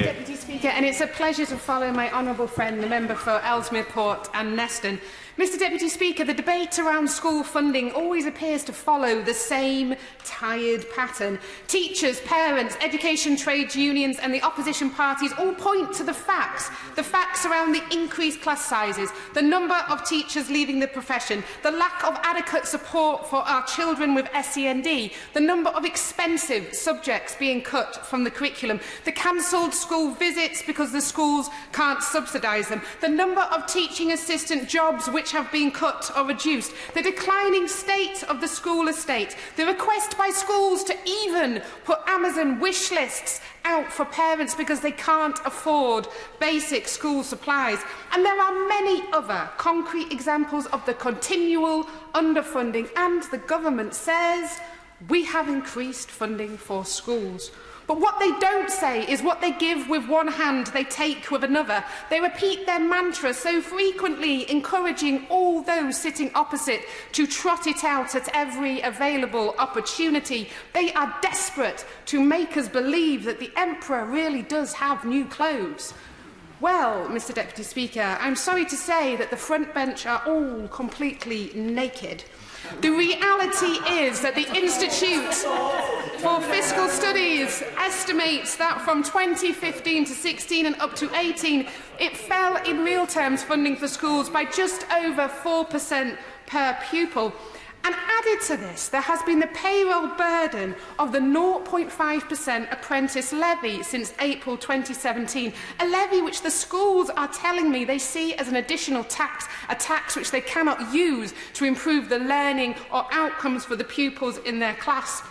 Deputy Speaker, and it's a pleasure to follow my honourable friend, the member for Ellesmere Port and Neston. Mr Deputy Speaker, the debate around school funding always appears to follow the same tired pattern. Teachers, parents, education trades unions and the opposition parties all point to the facts around the increased class sizes, the number of teachers leaving the profession, the lack of adequate support for our children with SEND, the number of expensive subjects being cut from the curriculum, the cancelled school visits because the schools can't subsidise them, the number of teaching assistant jobs which have been cut or reduced, the declining state of the school estate, the request by schools to even put Amazon wish lists out for parents because they can't afford basic school supplies. And there are many other concrete examples of the continual underfunding, and the government says we have increased funding for schools. But what they don't say is what they give with one hand, they take with another. They repeat their mantra so frequently, encouraging all those sitting opposite to trot it out at every available opportunity. They are desperate to make us believe that the Emperor really does have new clothes. Well, Mr Deputy Speaker, I'm sorry to say that the front bench are all completely naked. The reality is that the Institute for Fiscal Studies estimates that from 2015 to 16 and up to 18, it fell in real terms funding for schools by just over 4% per pupil. And added to this, there has been the payroll burden of the 0.5% apprentice levy since April 2017, a levy which the schools are telling me they see as an additional tax, a tax which they cannot use to improve the learning or outcomes for the pupils in their class.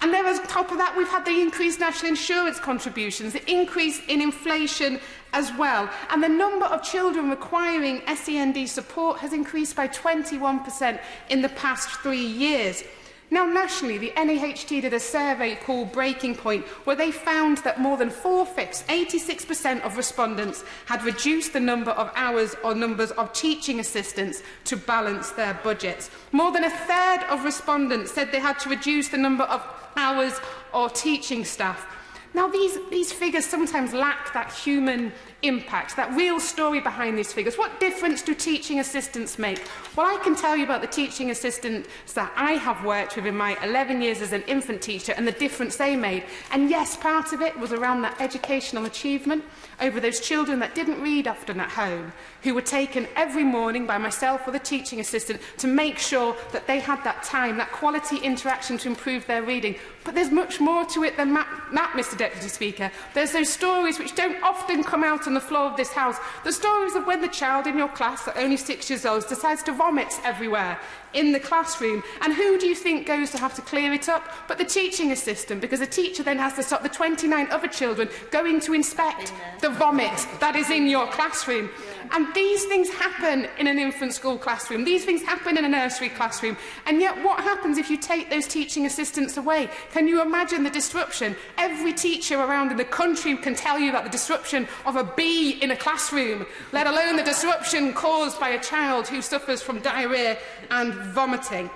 And then on top of that, we've had the increased national insurance contributions, the increase in inflation as well. And the number of children requiring SEND support has increased by 21% in the past 3 years. Now, nationally, the NAHT did a survey called Breaking Point, where they found that more than 4/5, 86% of respondents had reduced the number of hours or numbers of teaching assistants to balance their budgets. More than a third of respondents said they had to reduce the number of hours or teaching staff. Now, these figures sometimes lack that human impact, that real story behind these figures. What difference do teaching assistants make? Well, I can tell you about the teaching assistants that I have worked with in my 11 years as an infant teacher and the difference they made. And yes, part of it was around that educational achievement over those children that didn't read often at home, who were taken every morning by myself or the teaching assistant to make sure that they had that time, that quality interaction to improve their reading. But there's much more to it than that, Mr Deputy Speaker. There's those stories which don't often come out on the floor of this House, the stories of when the child in your class at only 6 years old decides to vomit everywhere in the classroom. And who do you think goes to have to clear it up but the teaching assistant? Because the teacher then has to stop the 29 other children going to inspect the vomit that is in your classroom. And these things happen in an infant school classroom. These things happen in a nursery classroom. And yet what happens if you take those teaching assistants away? Can you imagine the disruption? Every teacher around in the country can tell you about the disruption of a bee in a classroom, let alone the disruption caused by a child who suffers from diarrhoea and vomiting.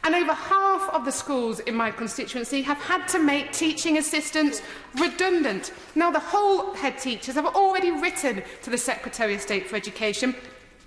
And over half of the schools in my constituency have had to make teaching assistants redundant. Now, the whole head teachers have already written to the Secretary of State for Education.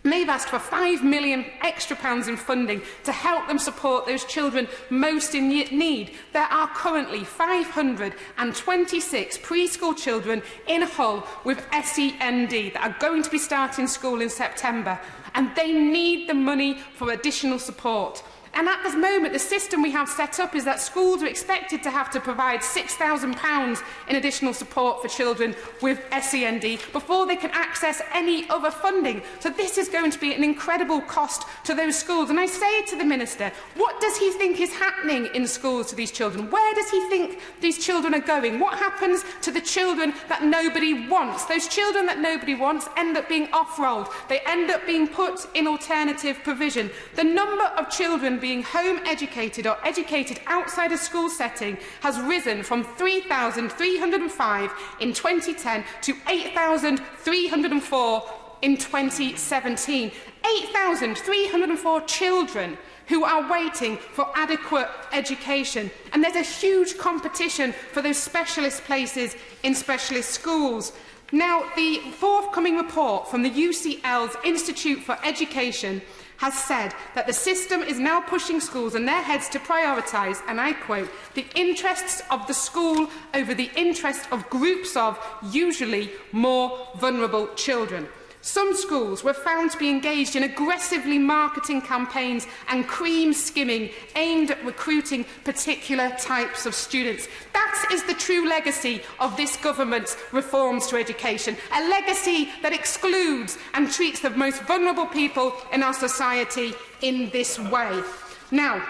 They've asked for £5 million extra in funding to help them support those children most in need. There are currently 526 preschool children in Hull with SEND that are going to be starting school in September, and they need the money for additional support. And at this moment, the system we have set up is that schools are expected to have to provide £6,000 in additional support for children with SEND before they can access any other funding. So this is going to be an incredible cost to those schools. And I say to the Minister, what does he think is happening in schools to these children? Where does he think these children are going? What happens to the children that nobody wants? Those children that nobody wants end up being off-rolled. They end up being put in alternative provision. The number of children being home educated or educated outside a school setting has risen from 3,305 in 2010 to 8,304 in 2017. 8,304 children who are waiting for adequate education. And there's a huge competition for those specialist places in specialist schools. Now, the forthcoming report from the UCL's Institute for Education has said that the system is now pushing schools and their heads to prioritise, and I quote, the interests of the school over the interests of groups of, usually, more vulnerable children. Some schools were found to be engaged in aggressively marketing campaigns and cream skimming aimed at recruiting particular types of students. That is the true legacy of this government's reforms to education, a legacy that excludes and treats the most vulnerable people in our society in this way. Now,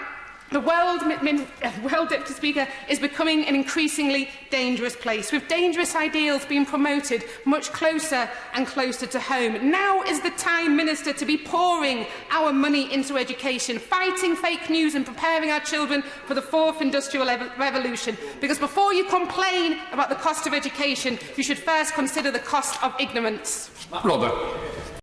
the world, Deputy Speaker, is becoming an increasingly dangerous place, with dangerous ideals being promoted much closer and closer to home. Now is the time, Minister, to be pouring our money into education, fighting fake news and preparing our children for the fourth industrial revolution. Because before you complain about the cost of education, you should first consider the cost of ignorance. Robert.